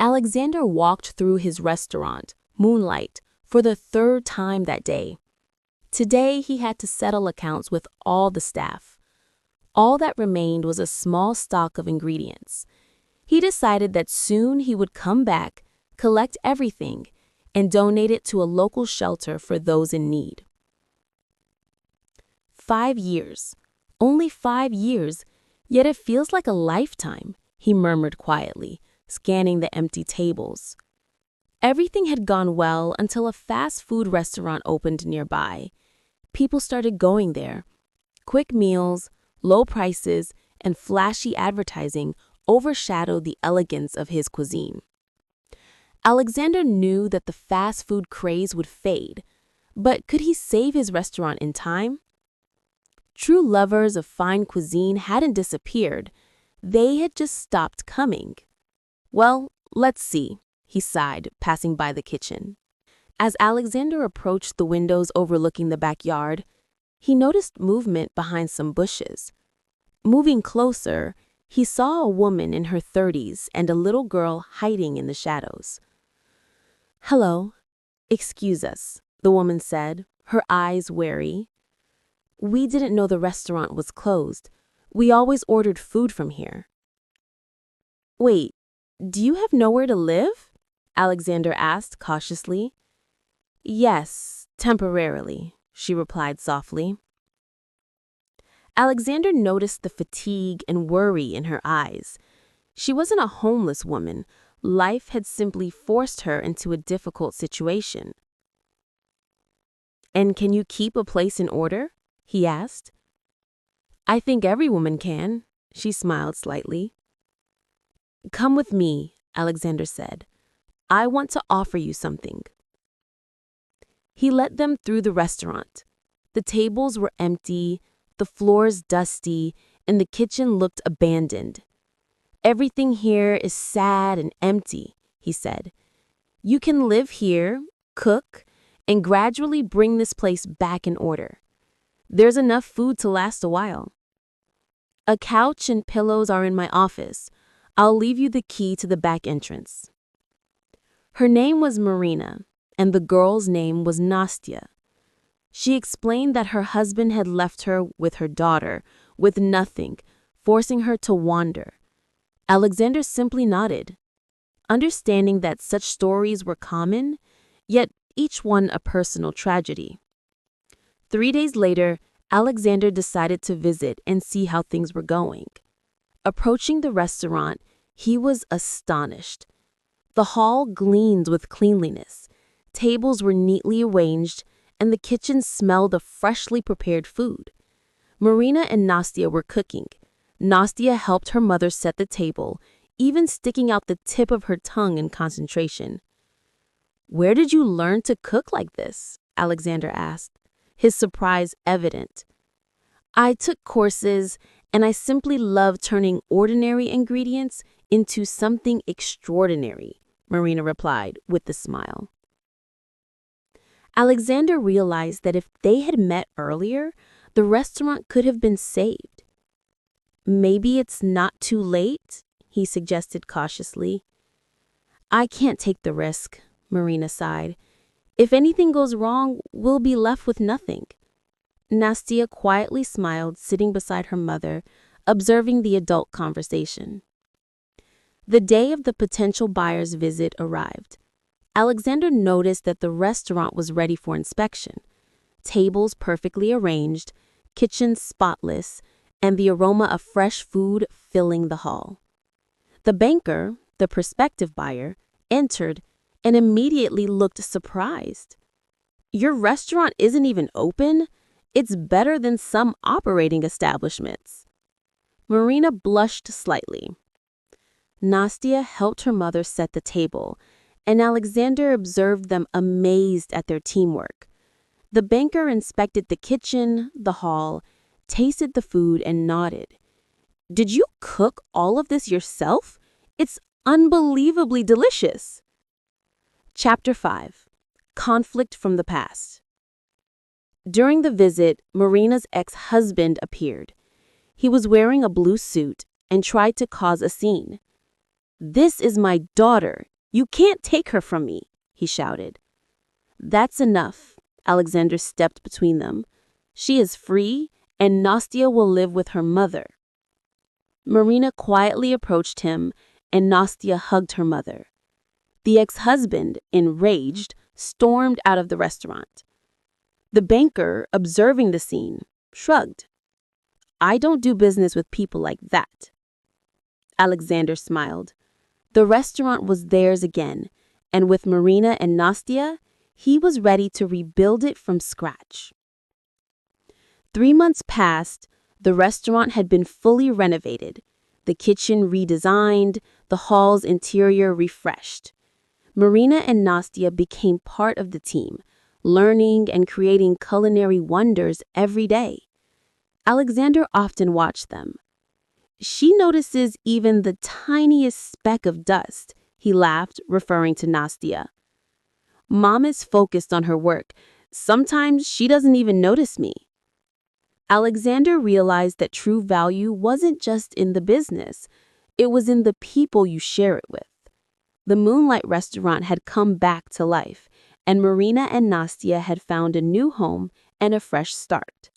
Alexander walked through his restaurant, Moonlight, for the third time that day. Today, he had to settle accounts with all the staff. All that remained was a small stock of ingredients. He decided that soon he would come back, collect everything, and donate it to a local shelter for those in need. 5 years. Only 5 years, yet it feels like a lifetime, he murmured quietly, scanning the empty tables. Everything had gone well until a fast food restaurant opened nearby. People started going there. Quick meals, low prices, and flashy advertising overshadowed the elegance of his cuisine. Alexander knew that the fast food craze would fade, but could he save his restaurant in time? True lovers of fine cuisine hadn't disappeared. They had just stopped coming. Well, let's see, he sighed, passing by the kitchen. As Alexander approached the windows overlooking the backyard, he noticed movement behind some bushes. Moving closer, he saw a woman in her 30s and a little girl hiding in the shadows. "Hello. Excuse us," the woman said, her eyes wary. "We didn't know the restaurant was closed. We always ordered food from here." "Wait, do you have nowhere to live?" Alexander asked cautiously. "Yes, temporarily," she replied softly. Alexander noticed the fatigue and worry in her eyes. She wasn't a homeless woman. Life had simply forced her into a difficult situation. "And can you keep a place in order?" he asked. "I think every woman can," she smiled slightly. "Come with me," Alexander said. "I want to offer you something." He led them through the restaurant. The tables were empty, the floors dusty, and the kitchen looked abandoned. "Everything here is sad and empty," he said. "You can live here, cook, and gradually bring this place back in order. There's enough food to last a while. A couch and pillows are in my office. I'll leave you the key to the back entrance." Her name was Marina, and the girl's name was Nastya. She explained that her husband had left her with her daughter, with nothing, forcing her to wander. Alexander simply nodded, understanding that such stories were common, yet each one a personal tragedy. 3 days later, Alexander decided to visit and see how things were going. Approaching the restaurant, he was astonished. The hall gleamed with cleanliness. Tables were neatly arranged, and the kitchen smelled of freshly prepared food. Marina and Nastya were cooking. Nastya helped her mother set the table, even sticking out the tip of her tongue in concentration. "Where did you learn to cook like this?" Alexander asked, his surprise evident. "I took courses, and I simply love turning ordinary ingredients into something extraordinary," Marina replied with a smile. Alexander realized that if they had met earlier, the restaurant could have been saved. "Maybe it's not too late," he suggested cautiously. "I can't take the risk," Marina sighed. "If anything goes wrong, we'll be left with nothing." Nastya quietly smiled, sitting beside her mother, observing the adult conversation. The day of the potential buyer's visit arrived. Alexander noticed that the restaurant was ready for inspection. Tables perfectly arranged, kitchen spotless, and the aroma of fresh food filling the hall. The banker, the prospective buyer, entered and immediately looked surprised. "Your restaurant isn't even open? It's better than some operating establishments." Marina blushed slightly. Nastya helped her mother set the table, and Alexander observed them amazed at their teamwork. The banker inspected the kitchen, the hall, tasted the food, and nodded. "Did you cook all of this yourself? It's unbelievably delicious." Chapter 5. Conflict from the Past. During the visit, Marina's ex-husband appeared. He was wearing a blue suit and tried to cause a scene. "This is my daughter," You can't take her from me, he shouted. That's enough. Alexander stepped between them. She is free, and Nastia will live with her mother. Marina quietly approached him, and Nastia hugged her mother. The ex-husband, enraged, stormed out of the restaurant. The banker, observing the scene, shrugged. I don't do business with people like that. Alexander smiled. The restaurant was theirs again, and with Marina and Nastia, he was ready to rebuild it from scratch. 3 months passed. The restaurant had been fully renovated, the kitchen redesigned, the hall's interior refreshed. Marina and Nastia became part of the team, learning and creating culinary wonders every day. Alexander often watched them. She notices even the tiniest speck of dust, he laughed, referring to Nastia. Mom is focused on her work. Sometimes she doesn't even notice me. Alexander realized that true value wasn't just in the business. It was in the people you share it with. The Moonlight restaurant had come back to life, and Marina and Nastia had found a new home and a fresh start.